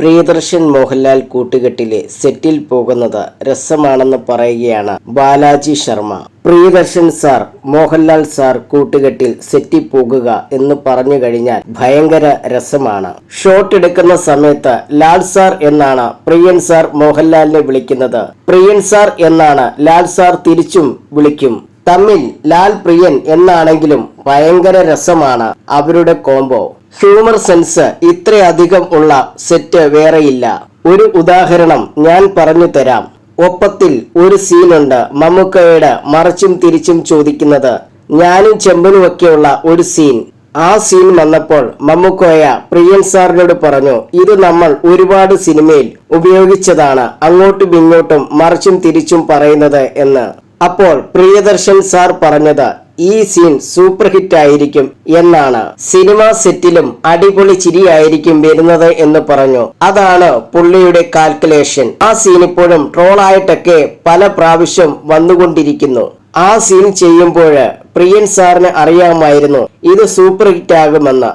പ്രിയദർശൻ മോഹൻലാൽ കൂട്ടുകെട്ടിലെ സെറ്റിൽ പോകുന്നത് രസമാണെന്ന് പറയുകയാണ് Balaji Sharma. Priyadarshan sir Mohanlal sir കൂട്ടുകെട്ടിൽ സെറ്റിൽ പോകുക എന്ന് പറഞ്ഞു കഴിഞ്ഞാൽ ഭയങ്കര രസമാണ്. ഷോട്ട് എടുക്കുന്ന സമയത്ത് ലാൽ സാർ എന്നാണ് പ്രിയൻ സാർ മോഹൻലാലിനെ വിളിക്കുന്നത്. പ്രിയൻ സാർ എന്നാണ് ലാൽ സാർ തിരിച്ചും വിളിക്കും. തമ്മിൽ ലാൽ പ്രിയൻ എന്നാണെങ്കിലും ഭയങ്കര രസമാണ് അവരുടെ കോംബോ. ഹ്യൂമർ സെൻസ് ഇത്രയധികം ഉള്ള സെറ്റ് വേറെയില്ല. ഒരു ഉദാഹരണം ഞാൻ പറഞ്ഞു തരാം. ഒപ്പത്തിൽ ഒരു സീനുണ്ട് മമ്മൂക്കയുടെ മറിച്ചും തിരിച്ചും ചോദിക്കുന്നത്. ഞാനും ചെമ്പനുമൊക്കെയുള്ള ഒരു സീൻ. ആ സീൻ വന്നപ്പോൾ മമ്മൂക്കോയ പ്രിയൻ സാറിനോട് പറഞ്ഞു, ഇത് നമ്മൾ ഒരുപാട് സിനിമയിൽ ഉപയോഗിച്ചതാണ്, അങ്ങോട്ടും ഇങ്ങോട്ടും മറിച്ചും തിരിച്ചും പറയുന്നത് എന്ന്. അപ്പോൾ പ്രിയദർശൻ സാർ പറഞ്ഞത് ഈ സീൻ സൂപ്പർ ഹിറ്റ് ആയിരിക്കും എന്നാണ്. സിനിമാ സെറ്റിലും അടിപൊളി ചിരിയായിരിക്കും വരുന്നത് എന്ന് പറഞ്ഞു. അതാണ് പുള്ളിയുടെ കാൽക്കുലേഷൻ. ആ സീൻ ഇപ്പോഴും ട്രോളായിട്ടൊക്കെ പല പ്രാവശ്യം വന്നുകൊണ്ടിരിക്കുന്നു. ആ സീൻ ചെയ്യുമ്പോൾ പ്രിയൻ സാറിന് അറിയാമായിരുന്നു ഇത് സൂപ്പർ ഹിറ്റ് ആകുമെന്ന്.